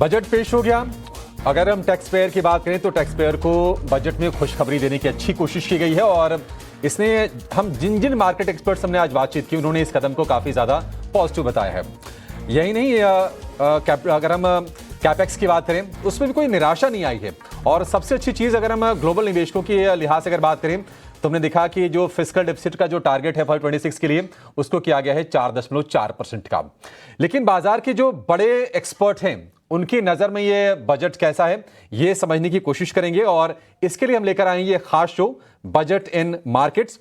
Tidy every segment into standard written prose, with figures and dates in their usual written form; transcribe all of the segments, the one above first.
Budget पेश हो गया। अगर हम टैक्स पेयर की बात करें तो टैक्स पेयर को बजट में खुशखबरी देने की अच्छी कोशिश की गई है और इसने हम जिन जिन मार्केट एक्सपर्ट्स हमने आज बातचीत की उन्होंने इस कदम को काफ़ी ज़्यादा पॉजिटिव बताया है। यही नहीं, अगर हम कैपेक्स की बात करें उसमें भी कोई निराशा नहीं आई है। और सबसे अच्छी चीज़ अगर हम ग्लोबल निवेशकों की लिहाज से अगर बात करें तो हमने देखा कि जो फिस्कल डेफिसिट का जो टारगेट है फॉर 26 के लिए उसको किया गया है 4.4% का। लेकिन बाजार के जो बड़े एक्सपर्ट हैं उनकी नज़र में ये बजट कैसा है ये समझने की कोशिश करेंगे और इसके लिए हम लेकर आएंगे खास show budget in markets.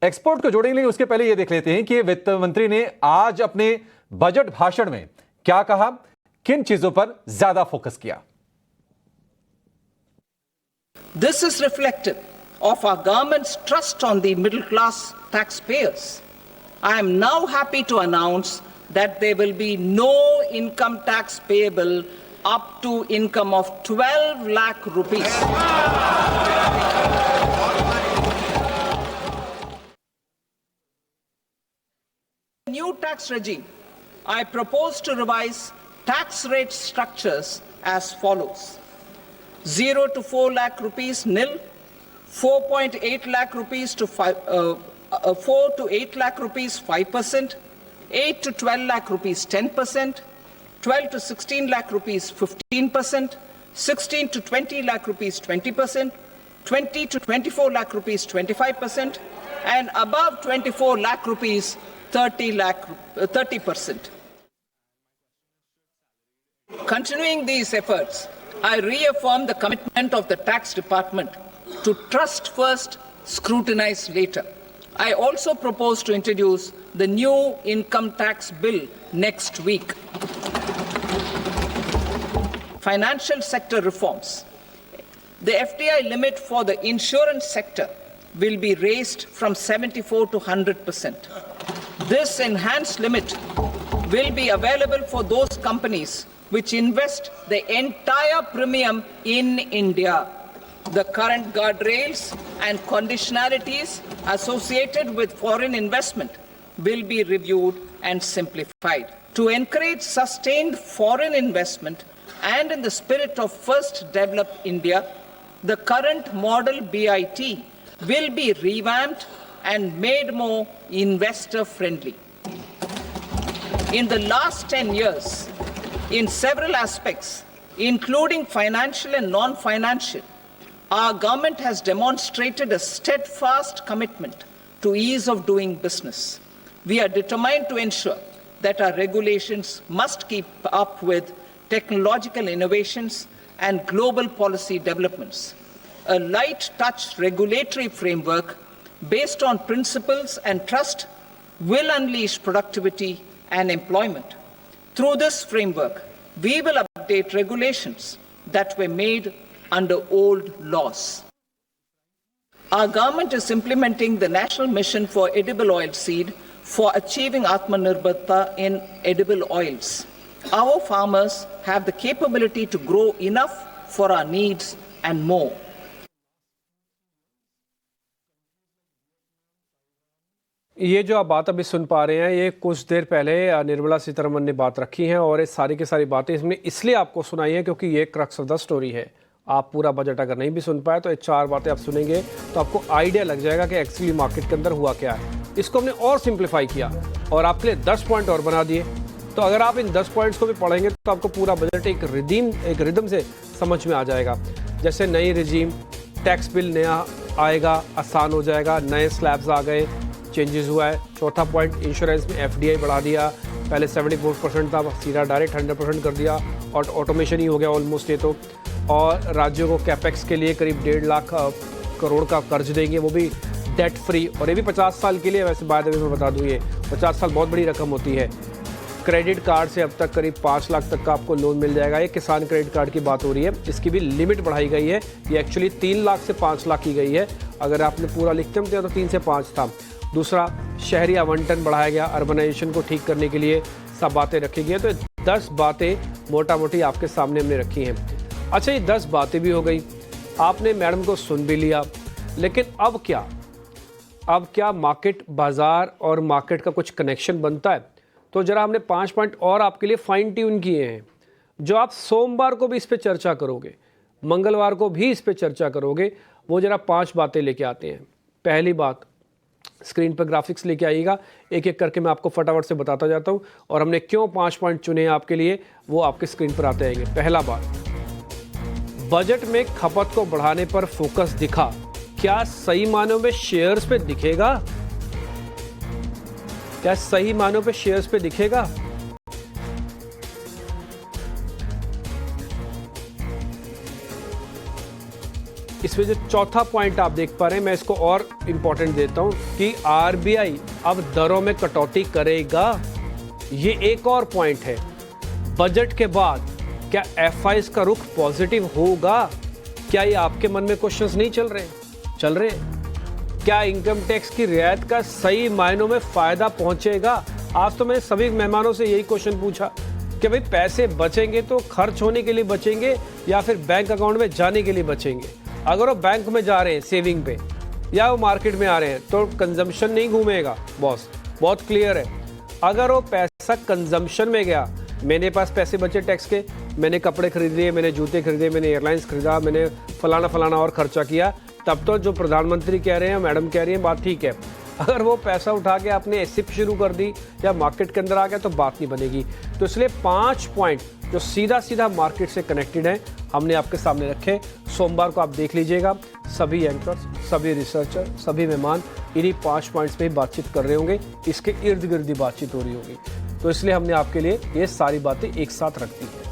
Expert को जोड़ेंगे उसके पहले ये देख लेते हैं कि वित्त मंत्री ने आज अपने बजट भाषण में क्या कहा, किन चीजों पर ज्यादा फोकस किया। This is reflective of our government's trust on the middle class taxpayers. I am now happy to announce that there will be no income tax payable up to income of 12 lakh rupees. New tax regime, I propose to revise tax rate structures as follows: 0 to 4 lakh rupees nil, 4.8 lakh rupees to 4 to 8 lakh rupees 5%, 8 to 12 lakh rupees 10%, 12 to 16 lakh rupees 15%, 16 to 20 lakh rupees 20%, 20 to 24 lakh rupees 25%, and above 24 lakh rupees 30%. Continuing these efforts, I reaffirm the commitment of the Tax Department to trust first, scrutinize later. I also propose to introduce the new income tax bill next week. Financial sector reforms. The FDI limit for the insurance sector will be raised from 74 to 100%. This enhanced limit will be available for those companies which invest the entire premium in India. The current guardrails and conditionalities associated with foreign investment will be reviewed and simplified. To encourage sustained foreign investment and in the spirit of First Develop India, the current model BIT will be revamped and made more investor-friendly. In the last 10 years, in several aspects, including financial and non-financial, our government has demonstrated a steadfast commitment to ease of doing business. We are determined to ensure that our regulations must keep up with technological innovations and global policy developments. A light touch regulatory framework based on principles and trust will unleash productivity and employment. Through this framework, we will update regulations that were made under old laws. Our government is implementing the National Mission for Edible Oilseed for achieving Atmanirbharta in edible oils. Our farmers have the capability to grow enough for our needs and more. ये जो आप बात अभी सुन पा रहे हैं ये कुछ देर पहले निर्मला सीतारमण ने बात रखी है और ये सारी की सारी बातें इसमें इसलिए आपको सुनाई है क्योंकि ये क्रक्स ऑफ द स्टोरी है। आप पूरा बजट अगर नहीं भी सुन पाए तो ये चार बातें आप सुनेंगे तो आपको आइडिया लग जाएगा कि एक्चुअली मार्केट के अंदर हुआ क्या है। इसको हमने और सिंप्लीफाई किया और आपके लिए 10 पॉइंट और बना दिए। तो अगर आप इन 10 पॉइंट्स को भी पढ़ेंगे तो आपको पूरा बजट एक रिदम से समझ में आ जाएगा। जैसे नई रिजीम, टैक्स बिल नया आएगा, आसान हो जाएगा, नए स्लैब्स आ गए, चेंजेस हुआ है। चौथा पॉइंट, इंश्योरेंस में FDI बढ़ा दिया, पहले 74% था, सीधा डायरेक्ट 100% कर दिया और ऑटोमेशन ही हो गया ऑलमोस्ट ये तो। और राज्यों को कैपेक्स के लिए करीब 1.5 लाख करोड़ का कर्ज देंगे, वो भी डेट फ्री, और ये भी 50 साल के लिए। वैसे बाद में मैं बता दूँ ये 50 साल बहुत बड़ी रकम होती है। क्रेडिट कार्ड से अब तक करीब 5 लाख तक का आपको लोन मिल जाएगा। ये किसान क्रेडिट कार्ड की बात हो रही है, इसकी भी लिमिट बढ़ाई गई है। ये एक्चुअली 3 लाख से 5 लाख की गई है। अगर आपने पूरा लिखते हैं तो 3 से 5 था। दूसरा, शहरी आवंटन बढ़ाया गया, अर्बनाइजेशन को ठीक करने के लिए सब बातें रखी गई हैं। तो 10 बातें मोटा मोटी आपके सामने हमने रखी हैं। अच्छा, ये 10 बातें भी हो गई, आपने मैडम को सुन भी लिया, लेकिन अब क्या मार्केट, बाजार और मार्केट का कुछ कनेक्शन बनता है? तो ज़रा हमने 5 पॉइंट और आपके लिए फाइन ट्यून किए हैं। जो आप सोमवार को भी इस पे चर्चा करोगे, मंगलवार को भी इस पे चर्चा करोगे, वो जरा 5 बातें लेके आते हैं। पहली बात, स्क्रीन पर ग्राफिक्स लेके आइएगा, एक एक करके मैं आपको फटाफट से बताता जाता हूँ और हमने क्यों 5 पॉइंट चुने हैं आपके लिए, वो आपके स्क्रीन पर आते आएंगे। पहला बात, बजट में खपत को बढ़ाने पर फोकस दिखा, क्या सही मानों में शेयर्स पे दिखेगा? क्या सही मानों पे शेयर्स पे दिखेगा? इसमें जो चौथा पॉइंट आप देख पा रहे हैं, मैं इसको और इंपॉर्टेंट देता हूं कि आरबीआई अब दरों में कटौती करेगा। ये एक और पॉइंट है। बजट के बाद क्या एफआईज का रुख पॉजिटिव होगा? क्या ये आपके मन में क्वेश्चंस नहीं चल रहे? क्या इनकम टैक्स की रियायत का सही मायनों में फायदा पहुंचेगा? आज तो मैंने सभी मेहमानों से यही क्वेश्चन पूछा कि भाई पैसे बचेंगे तो खर्च होने के लिए बचेंगे या फिर बैंक अकाउंट में जाने के लिए बचेंगे? अगर वो बैंक में जा रहे हैं सेविंग पे या वो मार्केट में आ रहे हैं तो कंजम्पशन नहीं घूमेगा बॉस, बहुत क्लियर है। अगर वो पैसा कंजम्पशन में गया, मेरे पास पैसे बचे टैक्स के, मैंने कपड़े खरीद लिए, मैंने जूते खरीदे, मैंने एयरलाइंस खरीदा, मैंने फलाना और खर्चा किया, तब तो जो प्रधानमंत्री कह रहे हैं, मैडम कह रही हैं, बात ठीक है। अगर वो पैसा उठा के आपने एसिप शुरू कर दी या मार्केट के अंदर आ गया तो बात नहीं बनेगी। तो इसलिए 5 पॉइंट जो सीधा मार्केट से कनेक्टेड हैं हमने आपके सामने रखे। सोमवार को आप देख लीजिएगा, सभी एंकर्स, सभी रिसर्चर, सभी मेहमान इन्हीं 5 पॉइंट्स पे ही बातचीत कर रहे होंगे, इसके इर्द गिर्द ही बातचीत हो रही होगी। तो इसलिए हमने आपके लिए ये सारी बातें एक साथ रख दी।